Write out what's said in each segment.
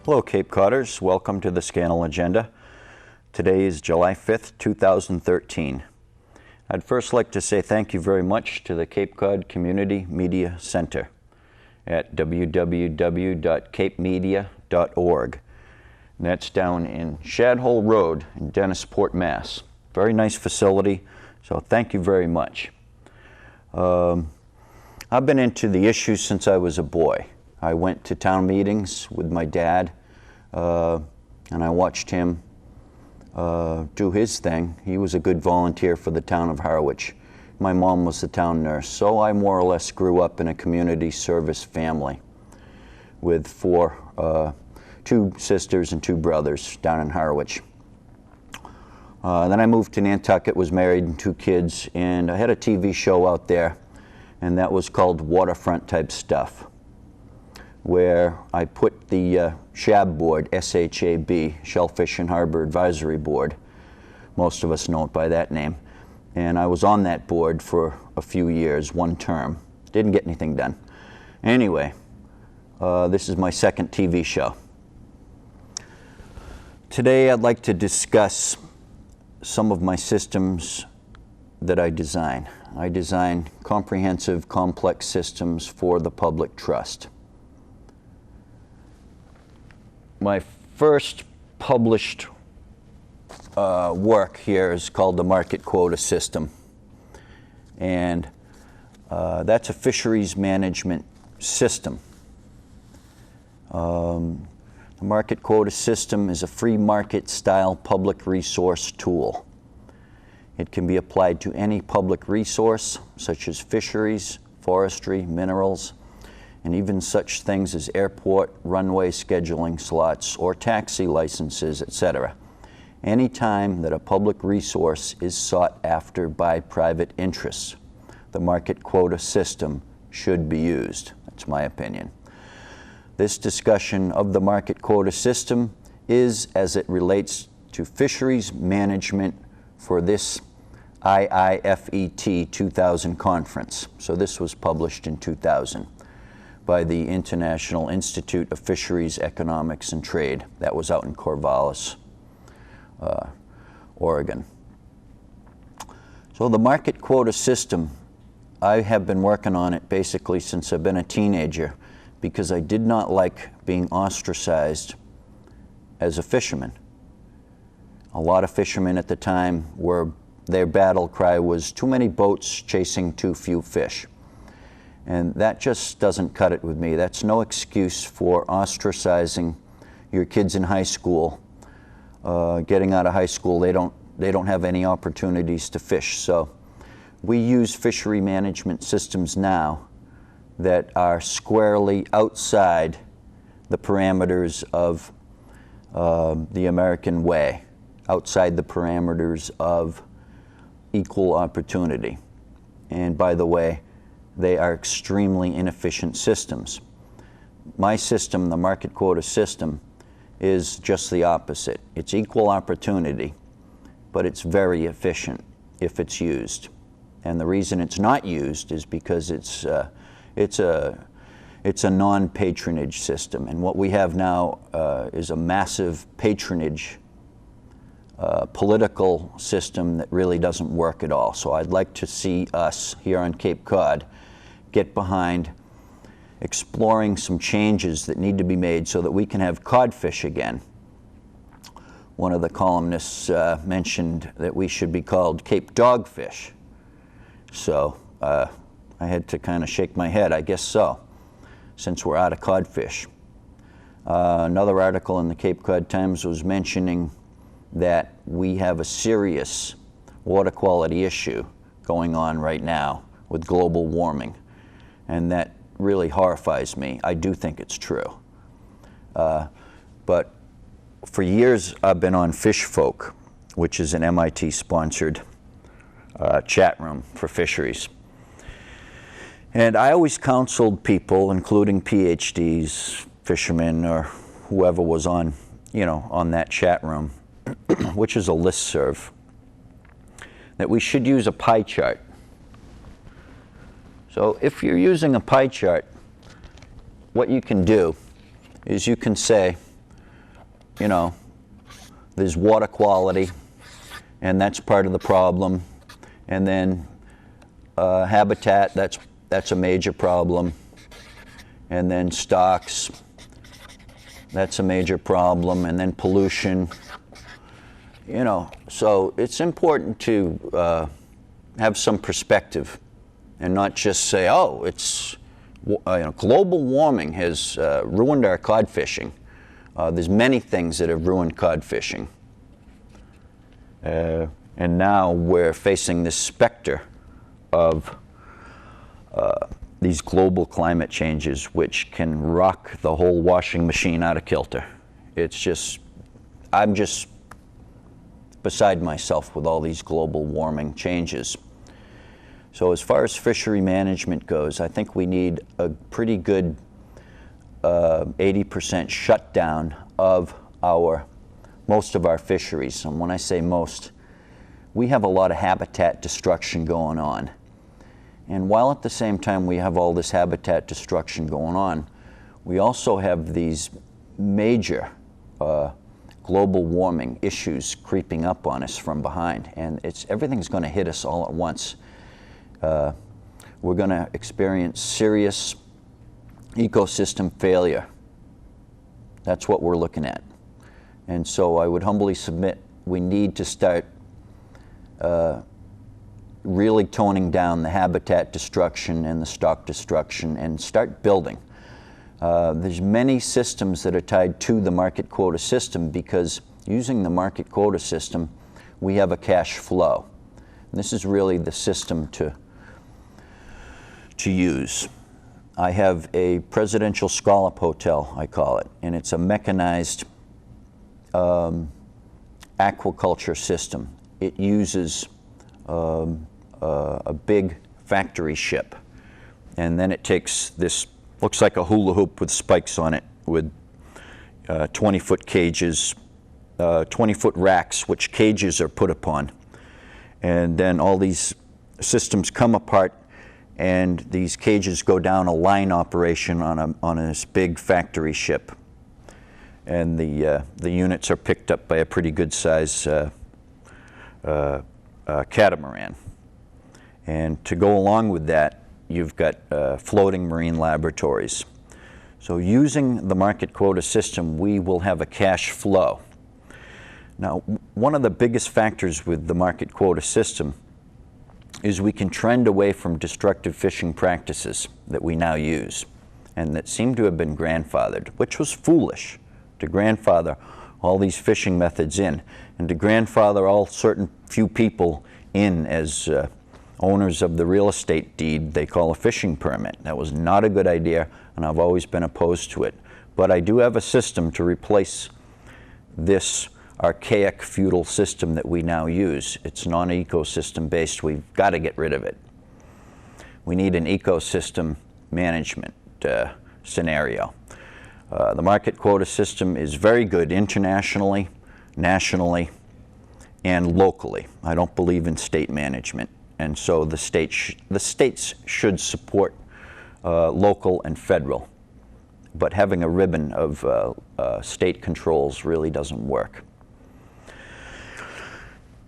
Hello Cape Codders, welcome to the Scannell Agenda. Today is July 5th, 2013. I'd first like to say thank you very much to the Cape Cod Community Media Center at www.capemedia.org. And that's down in Shadhole Road in Dennisport, Mass. Very nice facility, so thank you very much. I've been into the issues since I was a boy. I went to town meetings with my dad, and I watched him do his thing. He was a good volunteer for the town of Harwich. My mom was the town nurse, so I more or less grew up in a community service family with two sisters and two brothers down in Harwich. Then I moved to Nantucket, was married and two kids, and I had a TV show out there, and that was called Waterfront Type Stuff, where I put the SHAB board, S-H-A-B, Shellfish and Harbor Advisory Board. Most of us know it by that name. And I was on that board for a few years, one term. Didn't get anything done. Anyway, this is my second TV show. Today I'd like to discuss some of my systems that I design. I design comprehensive, complex systems for the public trust. My first published work here is called the market quota system, and that's a fisheries management system. The market quota system is a free market style public resource tool. It can be applied to any public resource, such as fisheries, forestry, minerals, and even such things as airport, runway scheduling slots, or taxi licenses, etc. Any time that a public resource is sought after by private interests, the market quota system should be used. That's my opinion. This discussion of the market quota system is as it relates to fisheries management for this IIFET 2000 conference. So this was published in 2000 by the International Institute of Fisheries, Economics and Trade. That was out in Corvallis, Oregon. So the market quota system, I have been working on it basically since I've been a teenager because I did not like being ostracized as a fisherman. A lot of fishermen at the time their battle cry was too many boats chasing too few fish. And that just doesn't cut it with me. That's no excuse for ostracizing your kids in high school. Getting out of high school, they don't have any opportunities to fish. So we use fishery management systems now that are squarely outside the parameters of the American way, outside the parameters of equal opportunity. And by the way, they are extremely inefficient systems. My system, the market quota system, is just the opposite. It's equal opportunity, but it's very efficient if it's used. And the reason it's not used is because it's a non-patronage system. And what we have now is a massive patronage political system that really doesn't work at all. So I'd like to see us here on Cape Cod get behind exploring some changes that need to be made so that we can have codfish again. One of the columnists mentioned that we should be called Cape Dogfish. So I had to kind of shake my head, I guess so, since we're out of codfish. Another article in the Cape Cod Times was mentioning that we have a serious water quality issue going on right now with global warming, and that really horrifies me. I do think it's true. But for years I've been on Fish Folk, which is an MIT-sponsored chat room for fisheries. And I always counseled people, including PhDs, fishermen, or whoever was on that chat room, which is a listserv, that we should use a pie chart. So if you're using a pie chart, what you can do is you can say, you know, there's water quality, and that's part of the problem. And then habitat, that's a major problem. And then stocks, that's a major problem. And then pollution, you know. So it's important to have some perspective and not just say, oh, it's, you know, global warming has ruined our cod fishing. There's many things that have ruined cod fishing. And now we're facing this specter of these global climate changes, which can rock the whole washing machine out of kilter. It's just, I'm just beside myself with all these global warming changes. So as far as fishery management goes, I think we need a pretty good 80% shutdown of most of our fisheries. And when I say most, we have a lot of habitat destruction going on. And while at the same time we have all this habitat destruction going on, we also have these major global warming issues creeping up on us from behind. And everything's going to hit us all at once. We're going to experience serious ecosystem failure. That's what we're looking at. And so I would humbly submit we need to start really toning down the habitat destruction and the stock destruction and start building. There's many systems that are tied to the market quota system, because using the market quota system, we have a cash flow. And this is really the system to use. I have a presidential scallop hotel, I call it, and it's a mechanized aquaculture system. It uses a big factory ship, and then it takes this, looks like a hula hoop with spikes on it, with 20-foot cages, 20-foot racks, which cages are put upon. And then all these systems come apart, and these cages go down a line operation on this big factory ship. And the units are picked up by a pretty good size catamaran. And to go along with that, you've got floating marine laboratories. So using the market quota system, we will have a cash flow. Now, one of the biggest factors with the market quota system is we can trend away from destructive fishing practices that we now use and that seem to have been grandfathered, which was foolish to grandfather all these fishing methods in, and to grandfather all certain few people in as owners of the real estate deed they call a fishing permit. That was not a good idea, and I've always been opposed to it. But I do have a system to replace this archaic feudal system that we now use. It's non-ecosystem based. We've got to get rid of it. We need an ecosystem management scenario. The market quota system is very good internationally, nationally, and locally. I don't believe in state management, and so the states should support local and federal, but having a ribbon of state controls really doesn't work.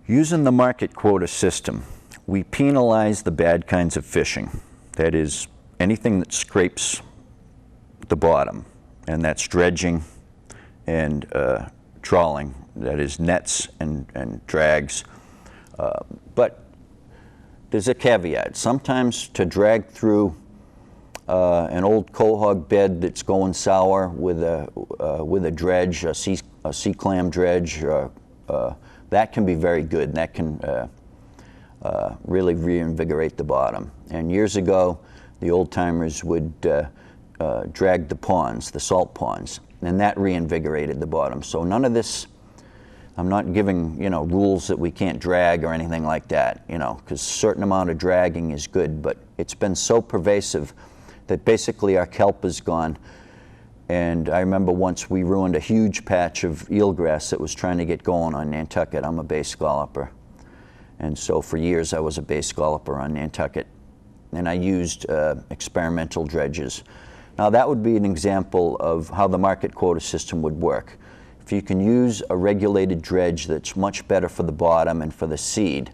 Using the market quota system, we penalize the bad kinds of fishing. That is, anything that scrapes the bottom, and that's dredging and trawling. That is nets and drags. But there's a caveat. Sometimes to drag through an old quahog bed that's going sour with a dredge, a sea clam dredge, that can be very good. That can really reinvigorate the bottom. And years ago, the old timers would drag the ponds, the salt ponds, and that reinvigorated the bottom. So none of this, I'm not giving rules that we can't drag or anything like that, because a certain amount of dragging is good, but it's been so pervasive that basically our kelp is gone. And I remember once we ruined a huge patch of eelgrass that was trying to get going on Nantucket. I'm a bay scalloper. And so for years I was a bay scalloper on Nantucket. And I used experimental dredges. Now that would be an example of how the market quota system would work. If you can use a regulated dredge that's much better for the bottom and for the seed,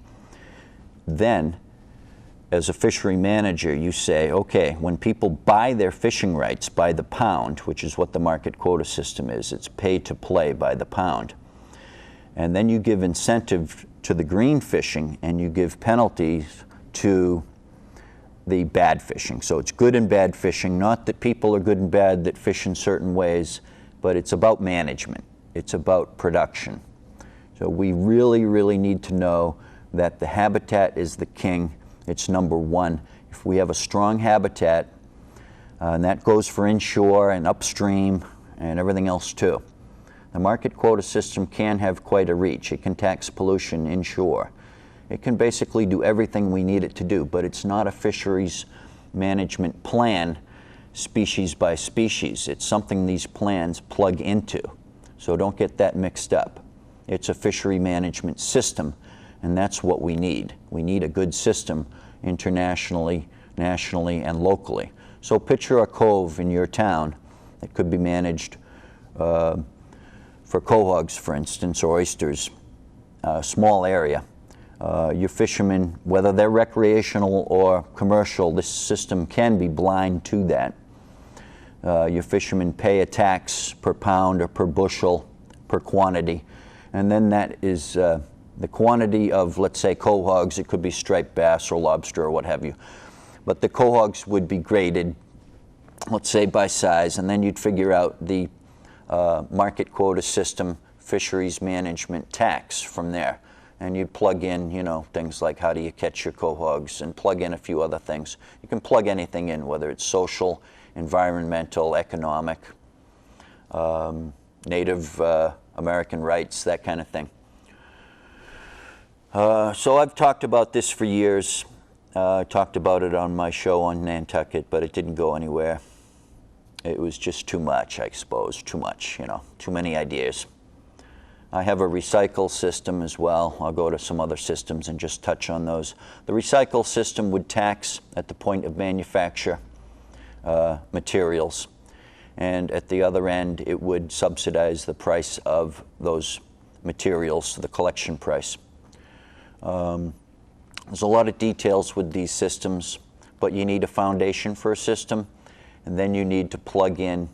then as a fishery manager, you say, okay, when people buy their fishing rights by the pound, which is what the market quota system is, it's pay to play by the pound, and then you give incentive to the green fishing and you give penalties to the bad fishing. So it's good and bad fishing, not that people are good and bad that fish in certain ways, but it's about management. It's about production. So we really, really need to know that the habitat is the king. It's number one. If we have a strong habitat, and that goes for inshore and upstream and everything else too. The market quota system can have quite a reach. It can tax pollution inshore. It can basically do everything we need it to do, but it's not a fisheries management plan species by species. It's something these plans plug into. So don't get that mixed up. It's a fishery management system, and that's what we need. We need a good system internationally, nationally, and locally. So picture a cove in your town that could be managed for quahogs, for instance, or oysters, a small area. Your fishermen, whether they're recreational or commercial, this system can be blind to that. Your fishermen pay a tax per pound or per bushel, per quantity, and then that is the quantity of, let's say, quahogs. It could be striped bass or lobster or what have you. But the quahogs would be graded, let's say, by size, and then you'd figure out the market quota system fisheries management tax from there. And you'd plug in, you know, things like how do you catch your quahogs, and plug in a few other things. You can plug anything in, whether it's social, environmental, economic, Native American rights, that kind of thing. So I've talked about this for years. I talked about it on my show on Nantucket, but it didn't go anywhere. It was just too much, I suppose, too much, you know, too many ideas. I have a recycle system as well. I'll go to some other systems and just touch on those. The recycle system would tax at the point of manufacture materials, and at the other end it would subsidize the price of those materials, the collection price. There's a lot of details with these systems, but you need a foundation for a system, and then you need to plug in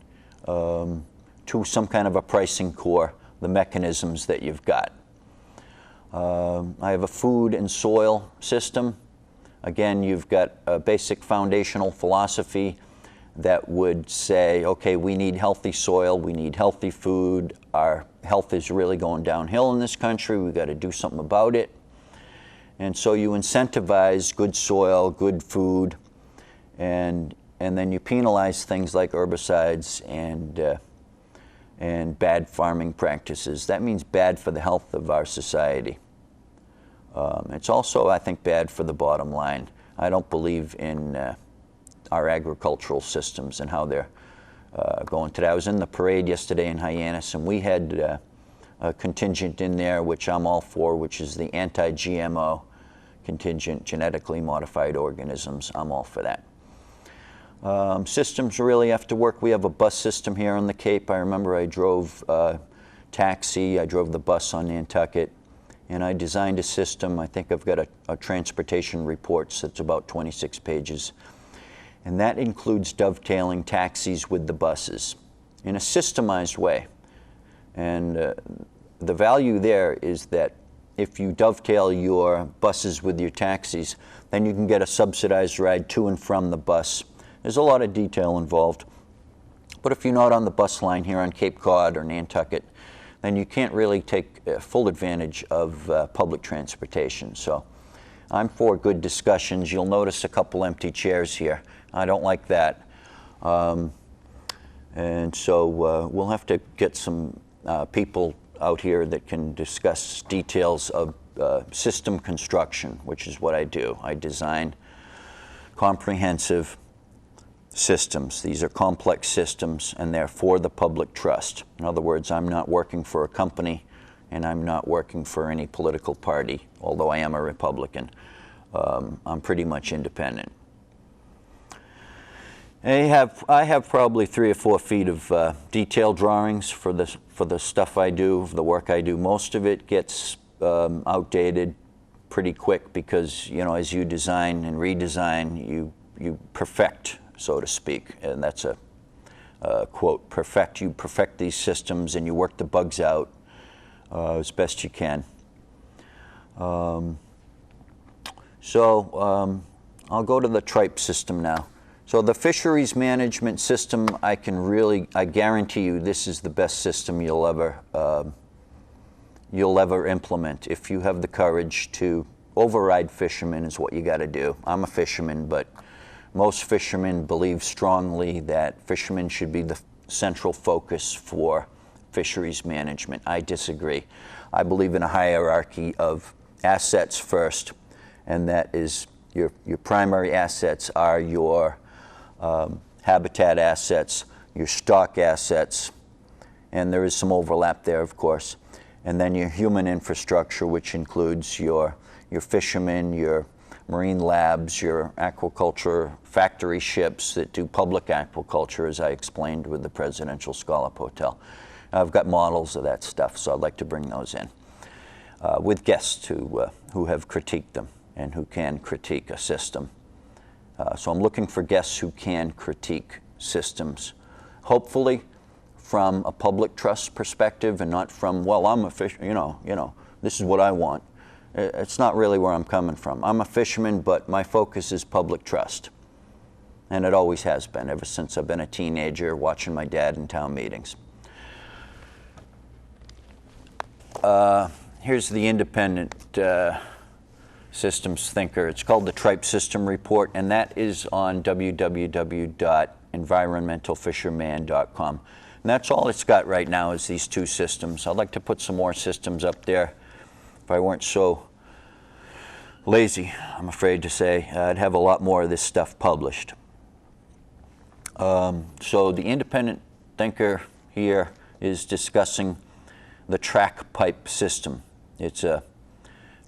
to some kind of a pricing core the mechanisms that you've got. I have a food and soil system. Again, you've got a basic foundational philosophy that would say, okay, we need healthy soil, we need healthy food, our health is really going downhill in this country, we've got to do something about it. And so you incentivize good soil, good food, and then you penalize things like herbicides and bad farming practices. That means bad for the health of our society. It's also, I think, bad for the bottom line. I don't believe in our agricultural systems and how they're going today. I was in the parade yesterday in Hyannis, and we had a contingent in there, which I'm all for, which is the anti-GMO contingent, genetically modified organisms. I'm all for that. Systems really have to work. We have a bus system here on the Cape. I remember I drove taxi, I drove the bus on Nantucket, and I designed a system. I think I've got a transportation reports that's about 26 pages. And that includes dovetailing taxis with the buses in a systemized way. And the value there is that if you dovetail your buses with your taxis, then you can get a subsidized ride to and from the bus. There's a lot of detail involved. But if you're not on the bus line here on Cape Cod or Nantucket, then you can't really take full advantage of public transportation. So I'm for good discussions. You'll notice a couple empty chairs here. I don't like that. And so we'll have to get some people out here that can discuss details of system construction, which is what I do. I design comprehensive systems. These are complex systems, and they're for the public trust. In other words, I'm not working for a company, and I'm not working for any political party, although I am a Republican. I'm pretty much independent. I have probably 3 or 4 feet of detailed drawings for the stuff I do, the work I do. Most of it gets outdated pretty quick because, you know, as you design and redesign, you perfect, so to speak, and that's a quote, perfect. You perfect these systems and you work the bugs out as best you can. I'll go to the tripe system now. So the fisheries management system, I guarantee you this is the best system you'll ever implement. If you have the courage to override fishermen is what you got to do. I'm a fisherman, but most fishermen believe strongly that fishermen should be the central focus for fisheries management. I disagree. I believe in a hierarchy of assets first, and that is your primary assets are your habitat assets, your stock assets, and there is some overlap there, of course, and then your human infrastructure, which includes your fishermen, your marine labs, your aquaculture factory ships that do public aquaculture, as I explained with the Presidential Scallop Hotel. I've got models of that stuff, so I'd like to bring those in with guests who have critiqued them and who can critique a system. So I'm looking for guests who can critique systems, hopefully from a public trust perspective and not from, well, I'm a fisherman, you know, this is what I want. It's not really where I'm coming from. I'm a fisherman, but my focus is public trust. And it always has been, ever since I've been a teenager watching my dad in town meetings. Here's the independent systems thinker. It's called the Tripe System Report, and that is on www.environmentalfisherman.com. And that's all it's got right now is these 2 systems. I'd like to put some more systems up there. If I weren't so lazy, I'm afraid to say, I'd have a lot more of this stuff published. So the independent thinker here is discussing the track pipe system. It's a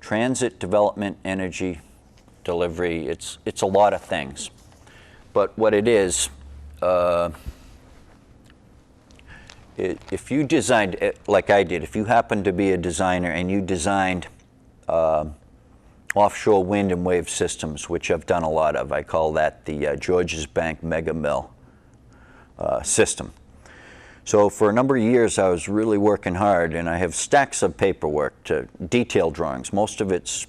transit development energy delivery. It's a lot of things. But what it is, if you designed it like I did, if you happened to be a designer and you designed offshore wind and wave systems, which I've done a lot of, I call that the Georges Bank Mega Mill system. So for a number of years I was really working hard, and I have stacks of paperwork to detailed drawings. Most of it's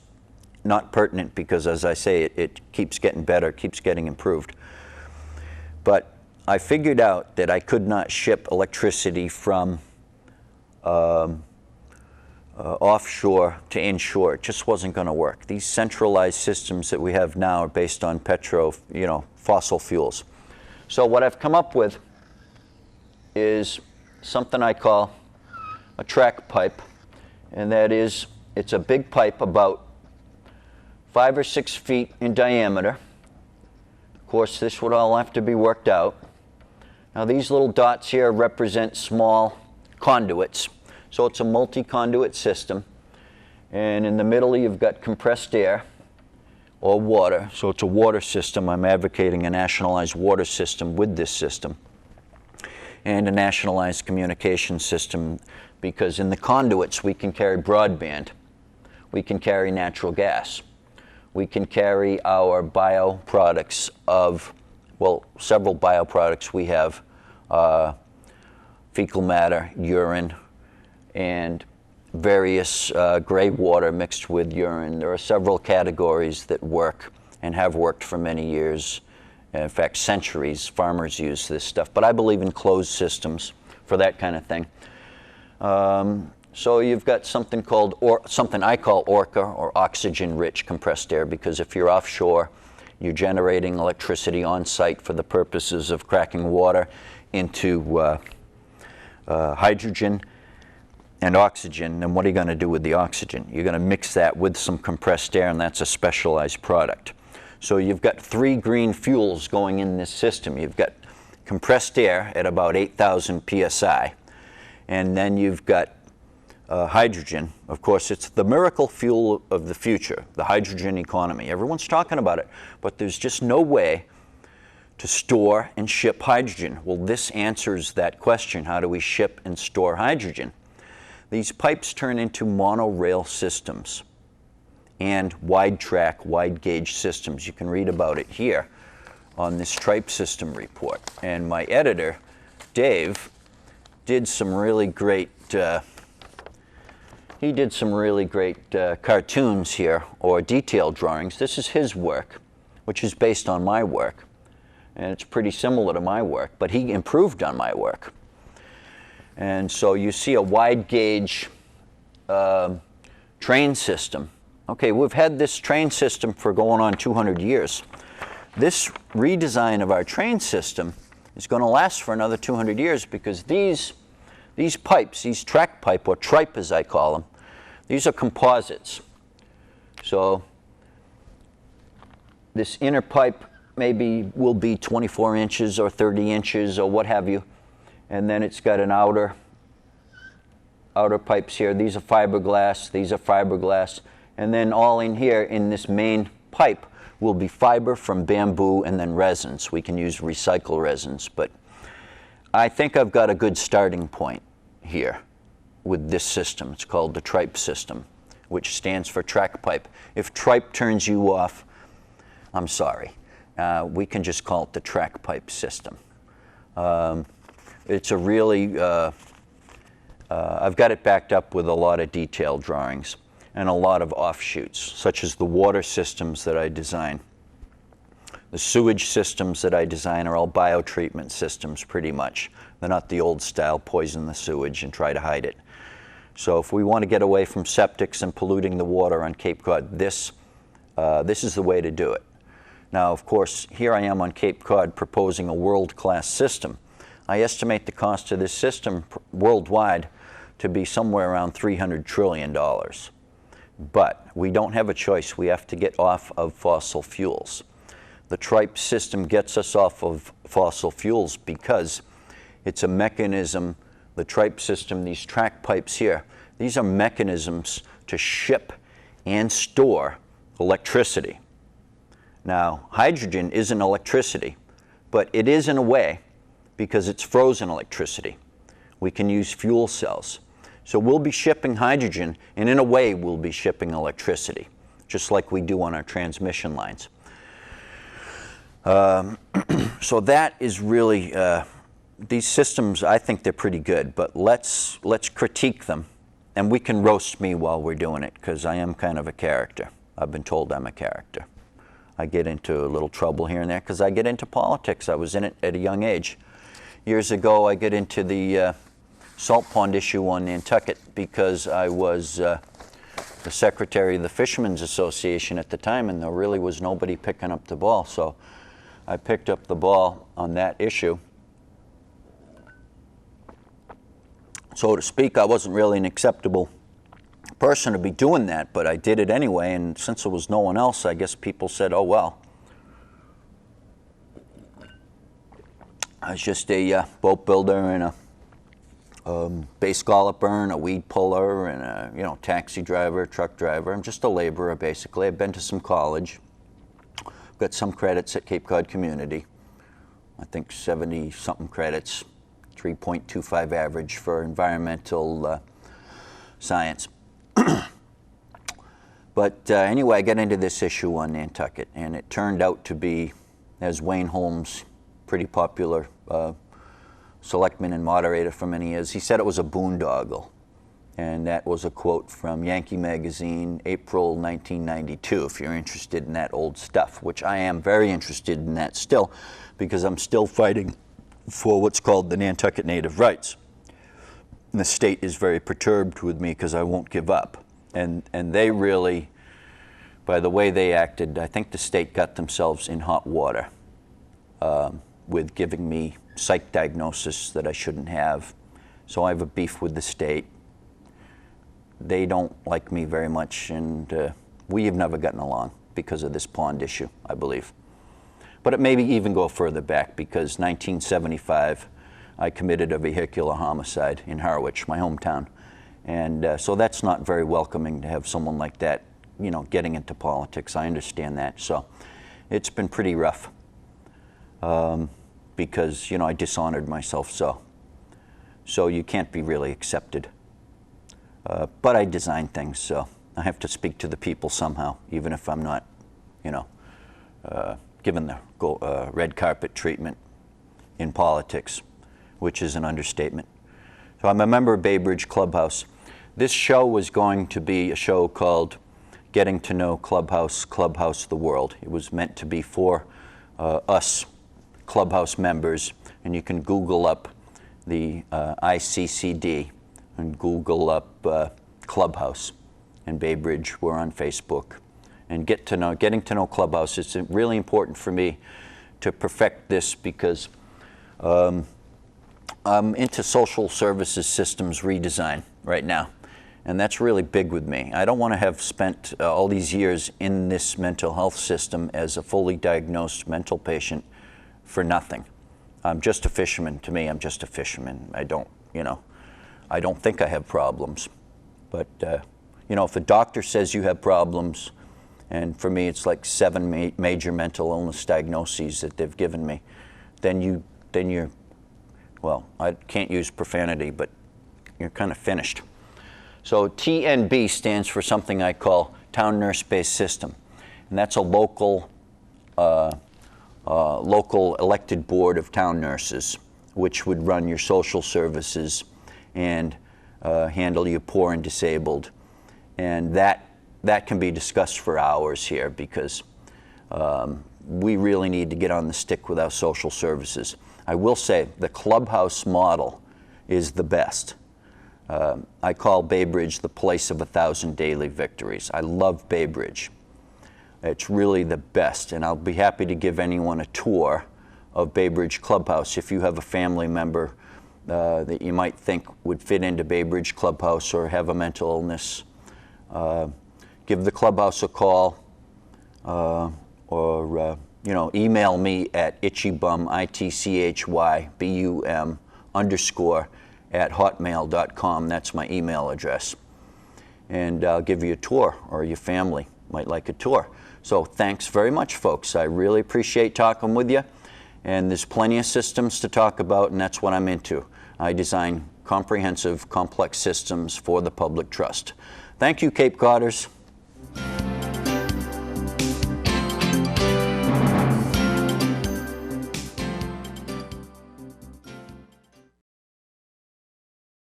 not pertinent because, as I say, it keeps getting better, keeps getting improved. But I figured out that I could not ship electricity from offshore to inshore. It just wasn't going to work. These centralized systems that we have now are based on fossil fuels. So what I've come up with is something I call a track pipe, and that is, it's a big pipe about 5 or 6 feet in diameter. Of course, this would all have to be worked out. Now these little dots here represent small conduits, so it's a multi-conduit system, and in the middle you've got compressed air or water, so it's a water system. I'm advocating a nationalized water system with this system, and a nationalized communication system, because in the conduits we can carry broadband, we can carry natural gas, we can carry our bioproducts of, well, several bioproducts we have, fecal matter, urine, and various gray water mixed with urine. There are several categories that work and have worked for many years. In fact, centuries. Farmers use this stuff. But I believe in closed systems for that kind of thing. So you've got something called, or something I call ORCA, or oxygen-rich compressed air, because if you're offshore, you're generating electricity on site for the purposes of cracking water into hydrogen and oxygen. And what are you going to do with the oxygen? You're going to mix that with some compressed air, and that's a specialized product. So you've got 3 green fuels going in this system. You've got compressed air at about 8,000 psi, and then you've got hydrogen. Of course, it's the miracle fuel of the future, the hydrogen economy. Everyone's talking about it, but there's just no way to store and ship hydrogen. Well, this answers that question. How do we ship and store hydrogen? These pipes turn into monorail systems and wide track, wide gauge systems. You can read about it here on this tripe system report. And my editor, Dave, did some really great cartoons here, or detailed drawings. This is his work, which is based on my work. And it's pretty similar to my work, but he improved on my work. And so you see a wide gauge train system. Okay, we've had this train system for going on 200 years. This redesign of our train system is going to last for another 200 years because these pipes, these track pipe, or tripe as I call them, these are composites. So this inner pipe maybe will be 24 inches or 30 inches or what have you. And then it's got an outer pipes here. These are fiberglass, these are fiberglass. And then all in here in this main pipe will be fiber from bamboo and then resins. We can use recycled resins, but I think I've got a good starting point here with this system. It's called the tripe system, which stands for track pipe. If tripe turns you off, I'm sorry. We can just call it the track pipe system. It's a really, I've got it backed up with a lot of detailed drawings and a lot of offshoots, such as the water systems that I design. The sewage systems that I design are all biotreatment systems, pretty much. They're not the old style, poison the sewage and try to hide it. So if we want to get away from septics and polluting the water on Cape Cod, this is the way to do it. Now, of course, here I am on Cape Cod proposing a world-class system. I estimate the cost of this system worldwide to be somewhere around $300 trillion. But we don't have a choice. We have to get off of fossil fuels. The tripe system gets us off of fossil fuels because it's a mechanism, the tripe system, these track pipes here, these are mechanisms to ship and store electricity. Now, hydrogen isn't electricity, but it is in a way because it's frozen electricity. We can use fuel cells. So we'll be shipping hydrogen, and in a way we'll be shipping electricity, just like we do on our transmission lines. So that is really, these systems, I think they're pretty good, but let's critique them, and we can roast me while we're doing it, because I am kind of a character. I've been told I'm a character. I get into a little trouble here and there because I get into politics. I was in it at a young age. Years ago, I get into the salt pond issue on Nantucket because I was the secretary of the Fishermen's Association at the time, and there really was nobody picking up the ball. So I picked up the ball on that issue. So to speak, I wasn't really an acceptable person to be doing that, but I did it anyway, and since there was no one else, I guess people said, oh well. I was just a boat builder and a bay scalloper and a weed puller and a taxi driver, truck driver. I'm just a laborer basically. I've been to some college. Got some credits at Cape Cod Community. I think 70-something credits, 3.25 average for environmental science. But anyway, I got into this issue on Nantucket, and it turned out to be, as Wayne Holmes, pretty popular selectman and moderator for many years, he said it was a boondoggle. And that was a quote from Yankee Magazine, April 1992, if you're interested in that old stuff, which I am very interested in that still, because I'm still fighting for what's called the Nantucket Native Rights. And the state is very perturbed with me because I won't give up. And they really, by the way they acted, I think the state got themselves in hot water with giving me psych diagnosis that I shouldn't have. So I have a beef with the state. They don't like me very much, and we have never gotten along because of this pond issue, I believe. But it may even go further back, because 1975, I committed a vehicular homicide in Harwich, my hometown. And so that's not very welcoming to have someone like that, getting into politics. I understand that. So it's been pretty rough. because, you know, I dishonored myself so. So you can't be really accepted. But I design things, so I have to speak to the people somehow, even if I'm not, you know, given the red carpet treatment in politics, which is an understatement. So I'm a member of Bay Bridge Clubhouse. This show was going to be a show called Getting to Know Clubhouse, Clubhouse the World. It was meant to be for us Clubhouse members, and you can Google up the ICCD and Google up Clubhouse and Bay Bridge. We're on Facebook. And getting to know Clubhouse. It's really important for me to perfect this because I'm into social services systems redesign right now. And that's really big with me. I don't want to have spent all these years in this mental health system as a fully diagnosed mental patient for nothing. I'm just a fisherman. To me, I'm just a fisherman. I don't think I have problems. But, you know, if a doctor says you have problems, and for me it's like 7 major mental illness diagnoses that they've given me, then you're, well, I can't use profanity, but you're kind of finished. So TNB stands for something I call Town Nurse-Based System. And that's a local elected board of town nurses, which would run your social services and handle your poor and disabled. And that can be discussed for hours here because we really need to get on the stick with our social services. I will say the Clubhouse model is the best. I call Bay Bridge the place of 1,000 daily victories. I love Bay Bridge. It's really the best, and I'll be happy to give anyone a tour of Bay Bridge Clubhouse if you have a family member that you might think would fit into Bay Bridge Clubhouse or have a mental illness. Give the Clubhouse a call or you know, email me at itchybum, ITCHYBUM _@hotmail.com. That's my email address. And I'll give you a tour, or your family might like a tour. So thanks very much, folks. I really appreciate talking with you. And there's plenty of systems to talk about, and that's what I'm into. I design comprehensive, complex systems for the public trust. Thank you, Cape Codders.